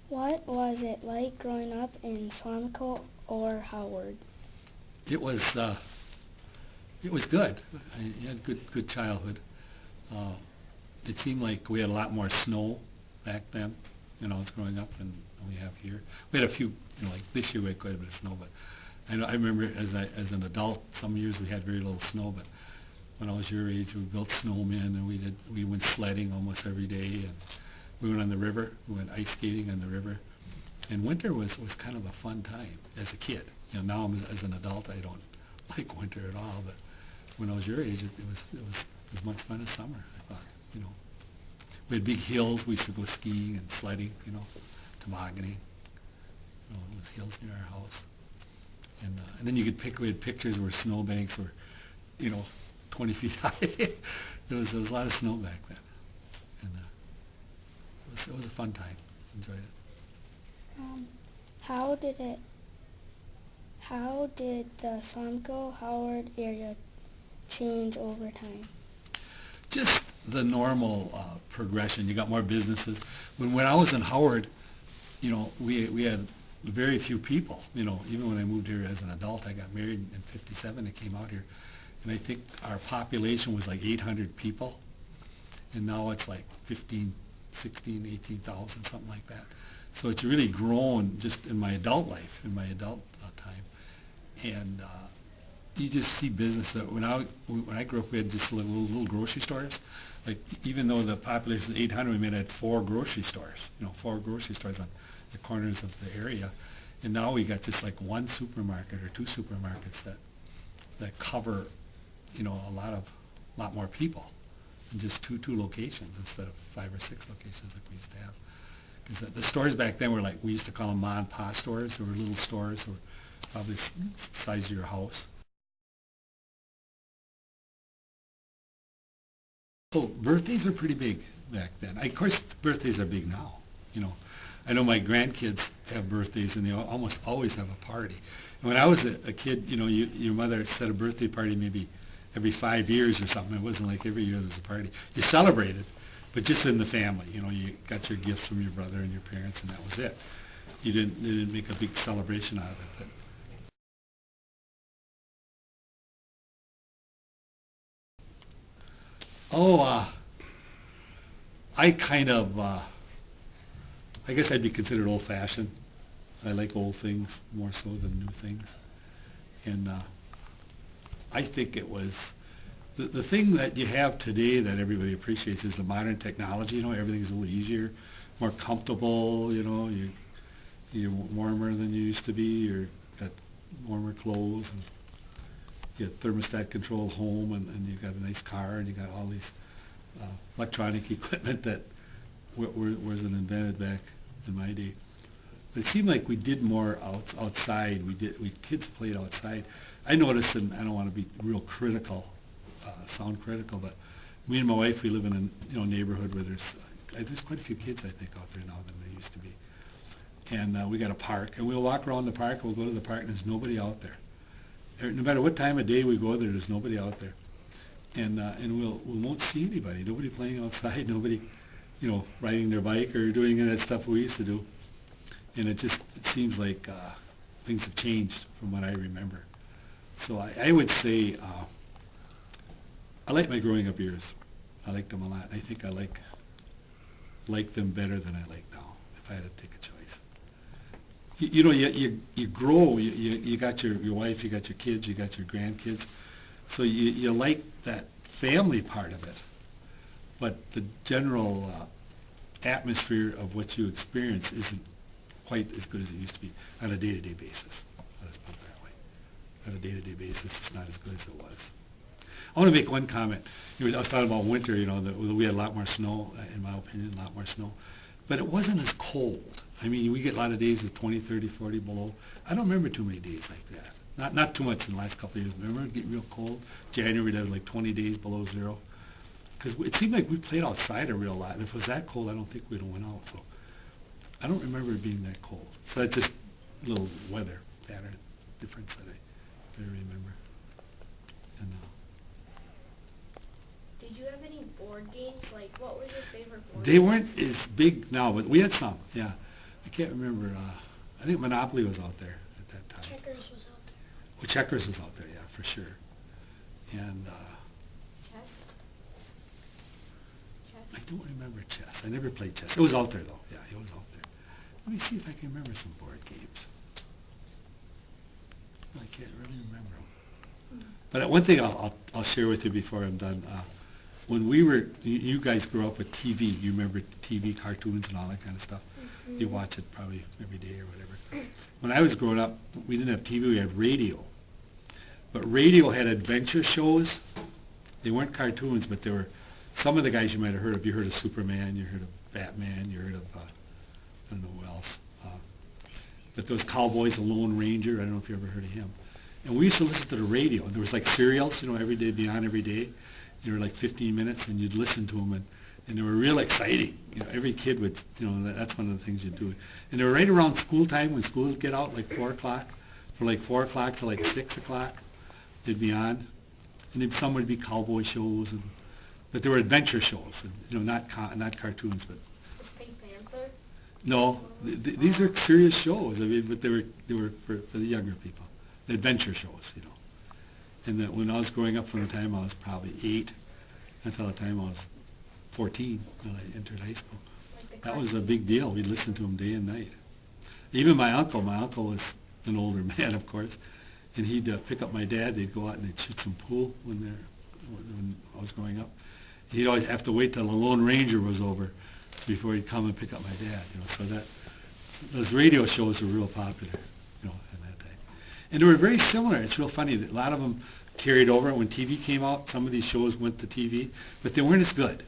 What was it like growing up in Swamico or Howard? It was it was good. I had good childhood. Uh, it seemed like we had a lot more snow back then. You know, I was growing up than we have here. We had a few, like this year we had quite a bit of snow, but I remember as an adult, some years we had very little snow. But when I was your age, we built snowmen and we went sledding almost every day, and we went on the river. We went ice skating on the river. And winter was kind of a fun time as a kid. You know, now as an adult, I don't like winter at all. But when I was your age, it was as much fun as summer. I thought, you know, we had big hills. We used to go skiing and sledding. You know, tobogganing. You know, those hills near our house. And then you could pick. We had pictures where snowbanks were, you know, 20 feet high. There was a lot of snow back then, and it was a fun time. Enjoyed it. Um, how did it? How did the Swamico Howard area change over time? Just the normal progression. You got more businesses. When I was in Howard, you know, we had very few people. You know, even when I moved here as an adult, I got married in '57. I came out here, and I think our population was like 800 people, and now it's like 15, 16, 18,000, something like that. So it's really grown just in my adult life, in my adult time, and you just see business. When I grew up, we had just little grocery stores. Like even though the population is 800, we had four grocery stores. You know, four grocery stores on the corners of the area, and now we got just like one supermarket or two supermarkets that cover, you know, a lot more people, in just two locations instead of five or six locations like we used to have. Because the stores back then were like, we used to call them mom and pop stores. They were little stores, that were probably the size of your house. Oh, birthdays were pretty big back then. Of course, birthdays are big now. You know, I know my grandkids have birthdays, and they almost always have a party. And when I was a kid, you know, your mother set a birthday party maybe every 5 years or something. It wasn't like every year there was a party. You celebrated, but just in the family. You know, you got your gifts from your brother and your parents, and that was it. You didn't make a big celebration out of it. Oh, I kind of, I guess I'd be considered old-fashioned. I like old things more so than new things. And I think it was the thing that you have today that everybody appreciates is the modern technology. You know, everything's a little easier, more comfortable. You know, you're warmer than you used to be. You're got warmer clothes, and you got thermostat controlled home, and you got a nice car, and you got all these electronic equipment that wasn't invented back in my day. But it seemed like we did more outside. We kids played outside. I noticed, and I don't want to be real critical, sound critical, but me and my wife, we live in a neighborhood where there's quite a few kids, I think, out there now than there used to be. And we got a park, and we'll walk around the park, and we'll go to the park, and there's nobody out there. No matter what time of day we go there, there's nobody out there. And we won't see anybody. Nobody playing outside. Nobody, riding their bike or doing any of that stuff we used to do. And it seems like things have changed from what I remember. So I would say I like my growing up years. I liked them a lot. I think I like them better than I like now, if I had to take a choice. You grow. You got your wife, you got your kids, you got your grandkids. So you like that family part of it. But the general atmosphere of what you experience isn't quite as good as it used to be on a day-to-day basis. Let's put it that way. On a day-to-day basis, it's not as good as it was. I want to make one comment. I was talking about winter, that we had a lot more snow, in my opinion, a lot more snow. But it wasn't as cold. I mean, we get a lot of days with 20, 30, 40 below. I don't remember too many days like that. Not too much in the last couple of years. Remember it getting real cold? January, we'd have like 20 days below zero. Because it seemed like we played outside a real lot. And if it was that cold, I don't think we'd have went out. So I don't remember it being that cold. So that's just a little weather pattern difference that I remember. And Did you have any board games? Like, what was your favorite board they game? weren't as big now, but we had some, yeah. I can't remember. I think Monopoly was out there at that time. Checkers was out there. Well, Checkers was out there, yeah, for sure. And Chess. I don't remember chess. I never played chess. It was out there, though. Yeah, it was out there. Let me see if I can remember some board games. I can't really remember them. But one thing I'll share with you before I'm done. When you guys grew up with TV. You remember TV cartoons and all that kind of stuff. Mm-hmm. You watch it probably every day or whatever. When I was growing up, we didn't have TV. We had radio. But radio had adventure shows. They weren't cartoons, but they were some of the guys you might have heard of. You heard of Superman. You heard of Batman. You heard of I don't know who else. But there was Cowboys, the Lone Ranger. I don't know if you ever heard of him. And we used to listen to the radio. There was like serials, every day, be on every day. They were like 15 minutes, and you'd listen to them, and they were real exciting. Every kid would, that's one of the things you'd do. And they were right around school time when schools get out, like 4 o'clock. For like 4 o'clock to like 6 o'clock, they'd be on. And then some would be cowboy shows, but they were adventure shows, not cartoons, but. Was Pink Panther? No, these are serious shows. I mean, but they were for the younger people, the adventure shows, And that when I was growing up, from the time I was probably 8 until the time I was 14 when I entered high school, that was a big deal. We'd listen to them day and night. Even my uncle was an older man, of course, and he'd pick up my dad. They'd go out and they'd shoot some pool when I was growing up. He'd always have to wait till the Lone Ranger was over before he'd come and pick up my dad. So those radio shows were real popular, at that time. And they were very similar. It's real funny that a lot of them carried over. When TV came out, some of these shows went to TV, but they weren't as good.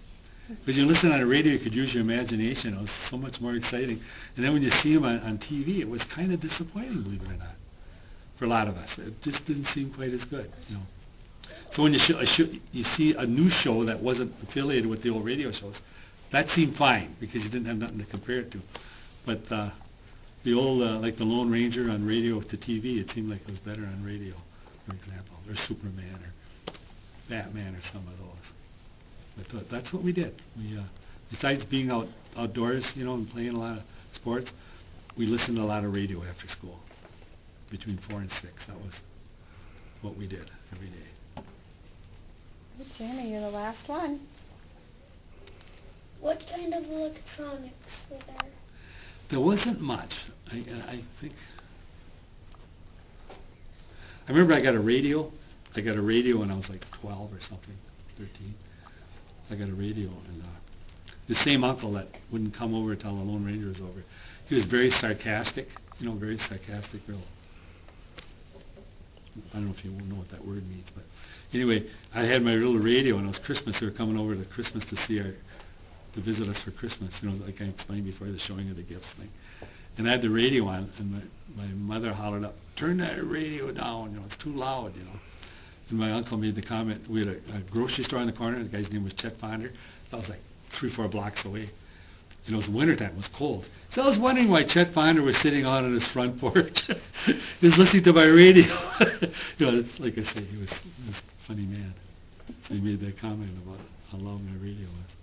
Because you listen on the radio, you could use your imagination. It was so much more exciting. And then when you see them on TV, it was kind of disappointing, believe it or not, for a lot of us. It just didn't seem quite as good, So when you see a new show that wasn't affiliated with the old radio shows, that seemed fine because you didn't have nothing to compare it to. But the old, like the Lone Ranger on radio to TV, it seemed like it was better on radio, for example, or Superman or Batman or some of those. But that's what we did. We, besides being outdoors, and playing a lot of sports, we listened to a lot of radio after school, between 4 and 6. That was what we did every day. Jamie, you're the last one. What kind of electronics were there? There wasn't much. I think. I remember I got a radio. I got a radio when I was like 12 or something, 13. I got a radio, and the same uncle that wouldn't come over till the Lone Ranger was over, he was very sarcastic, very sarcastic, real. I don't know if you know what that word means, but anyway, I had my little radio, and it was Christmas. They were coming over to Christmas to visit us for Christmas, like I explained before, the showing of the gifts thing. And I had the radio on, and my mother hollered up, "Turn that radio down, it's too loud, And my uncle made the comment, we had a grocery store on the corner, the guy's name was Chet Ponder. That was like 3-4 blocks away. And it was wintertime, it was cold. So I was wondering why Chet Ponder was sitting out on his front porch. He was listening to my radio. Like I say, he was a funny man. So he made that comment about how loud my radio was.